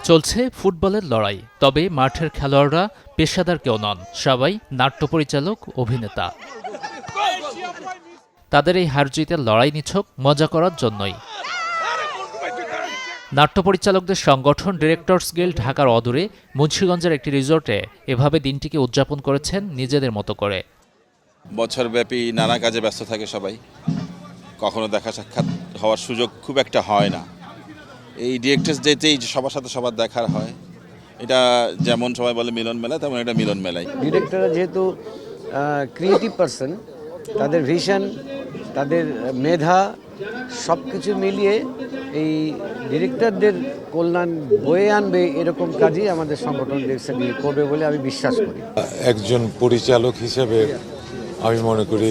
চলছে ফুটবলের লড়াই, তবে মাঠের খেলোয়াড়রা পেশাদার কেউ নন, সবাই নাট্য পরিচালক, অভিনেতা। তাদের এই হার জিতের লড়াই নিছক মজা করার জন্যই। নাট্য পরিচালকদের সংগঠন ডিরেক্টরস গিল্ড ঢাকার অদূরে মুন্সিগঞ্জের একটি রিসোর্টে এভাবে দিনটিকে উদযাপন করেছেন নিজেদের মতো করে। বছরব্যাপী নানা কাজে ব্যস্ত থাকে সবাই, কখনো দেখা সাক্ষাৎ হওয়ার সুযোগ খুব একটা হয় না। এই ডিরেক্টরস ডেতেই সবার সাথে সবার দেখার হয়। এটা যেমন সবাই বলে মিলন মেলা, তেমন এটা মিলন মেলাই। ডিরেক্টররা যেহেতু ক্রিয়েটিভ পারসন, তাদের ভিশন, তাদের মেধা সব কিছু মিলিয়ে এই ডিরেক্টরদের কল্যাণ বয়ে আনবে, এরকম কাজই আমাদের সংগঠন করবে বলে আমি বিশ্বাস করি। একজন পরিচালক হিসেবে আমি মনে করি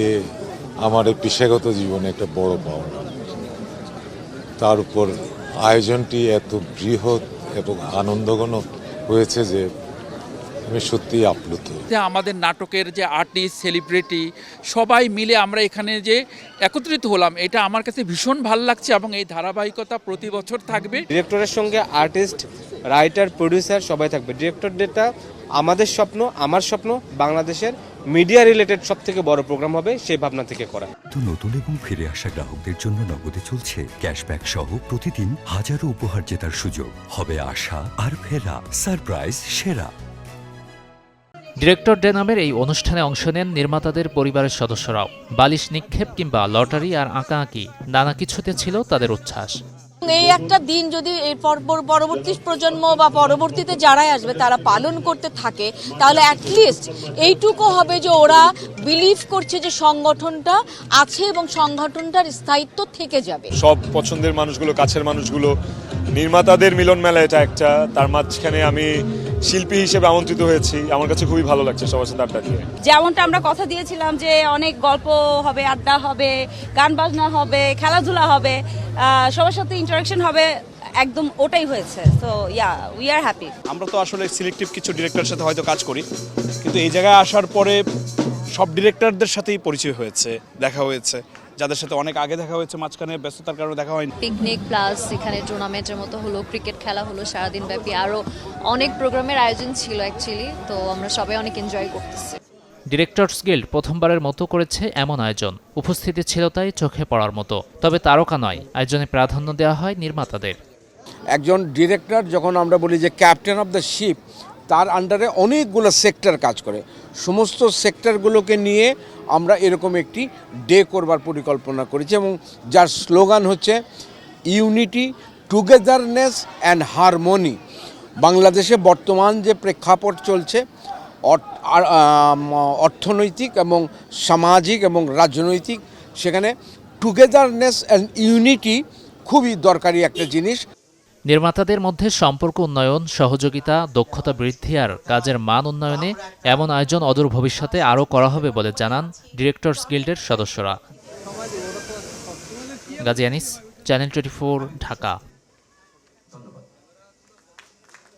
আমার এই পেশাগত জীবনে একটা বড় পাওনা। তার উপর আয়োজনটি এত বৃহৎ এবং আনন্দঘন হয়েছে যে আমি সত্যিই আপ্লুত। আমাদের নাটকের যে আর্টিস্ট, সেলিব্রিটি সবাই মিলে আমরা এখানে যে একত্রিত হলাম, এটা আমার কাছে ভীষণ ভালো লাগছে এবং এই ধারাবাহিকতা প্রতি বছর থাকবে। ডিরেক্টরের সঙ্গে আর্টিস্ট, রাইটার, প্রডিউসার সবাই থাকবে। ডিরেক্টর ডেটা আমাদের স্বপ্ন, আমার স্বপ্ন, বাংলাদেশের মিডিয়া রিলেটেড সব থেকে বড় প্রোগ্রাম হবে, সেই ভাবনা থেকে করা। তো নতুন এবং ফিরে আসা গ্রাহকদের জন্য নগদে চলছে ক্যাশব্যাক সহ প্রতিদিন হাজারো উপহার জেতার সুযোগ। হবে আশা আর ফেরা, সারপ্রাইজ সেরা। ডিরেক্টর ডে নামের এই অনুষ্ঠানে অংশ নেন নির্মাতাদের পরিবারের সদস্যরাও। বালিশ নিক্ষেপ কিংবা লটারি আর আঁকাআঁকি নানা কিছুতে ছিল তাদের উচ্ছ্বাস। এই একটা দিন যদি পরবর্তী প্রজন্ম বা পরবর্তীতে যারাই আসবে তারা পালন করতে থাকে, তাহলে অ্যাটলিস্ট এইটুকু হবে যে ওরা বিলিভ করছে যে সংগঠনটা আছে এবং সংগঠনটার স্থায়িত্ব থেকে যাবে। সব পছন্দের মানুষগুলো, কাছের মানুষগুলো, নির্মাতাদের মিলন মেলা এটা একটা। তার মাঝখানে আমি শিল্পী হিসেবে আমন্ত্রিত হয়েছি, আমার কাছে খুবই ভালো লাগছে সবার সাথে আড্ডা দিয়ে। যেমনটা আমরা কথা দিয়েছিলাম যে অনেক গল্প হবে, আড্ডা হবে, গান বাজনা হবে, খেলাধুলা হবে, সবার সাথে ইন্টারাকশন হবে, একদম ওটাই হয়েছে। So yeah, we are happy. আমরা তো আসলে সিলেক্টিভ কিছু ডিরেক্টরের সাথে হয়তো কাজ করি, কিন্তু এই জায়গায় আসার পরে সব ডিরেক্টরদের সাথেই পরিচয় হয়েছে, দেখা হয়েছে, যাদের সাথে অনেক আগে দেখা হয়েছে, মাঝখানে ব্যস্ততার কারণে দেখা হয়নি। পিকনিক প্লাস এখানে টুর্নামেন্টের মতো হলো, ক্রিকেট খেলা হলো সারাদিন ব্যাপী, আরও অনেক প্রোগ্রামের আয়োজন ছিল অ্যাকচুয়ালি। তো আমরা সবাই অনেক এনজয় করতেছি। ডিরেক্টরস গিল্ড প্রথমবারের মতো করেছে এমন আয়োজন। উপস্থিতি ছিল তাই চোখে পড়ার মতো। তবে তারকা নয়, আয়োজনে প্রাধান্য দেওয়া হয় নির্মাতাদের। একজন ডিরেক্টর, যখন আমরা বলি যে ক্যাপ্টেন অফ দ্য শিপ, তার আন্ডারে অনেকগুলো সেক্টর কাজ করে। সমস্ত সেক্টরগুলোকে নিয়ে আমরা এরকম একটি ডে করবার পরিকল্পনা করেছি এবং যার স্লোগান হচ্ছে ইউনিটি, টুগেদারনেস অ্যান্ড হারমোনি। বাংলাদেশে বর্তমান যে প্রেক্ষাপট চলছে, অর্থনৈতিক এবং সামাজিক এবং রাজনৈতিক, সেখানে টুগেদারনেস অ্যান্ড ইউনিটি খুবই দরকারি একটা জিনিস। নির্মাতাদের মধ্যে সম্পর্ক উন্নয়ন, সহযোগিতা, দক্ষতা বৃদ্ধি আর কাজের মান উন্নয়নে এমন আয়োজন অদূর ভবিষ্যতে আরও করা হবে বলে জানান ডিরেক্টরস গিল্ডের সদস্যরা। গাজী আনিস, চ্যানেল 24, ঢাকা।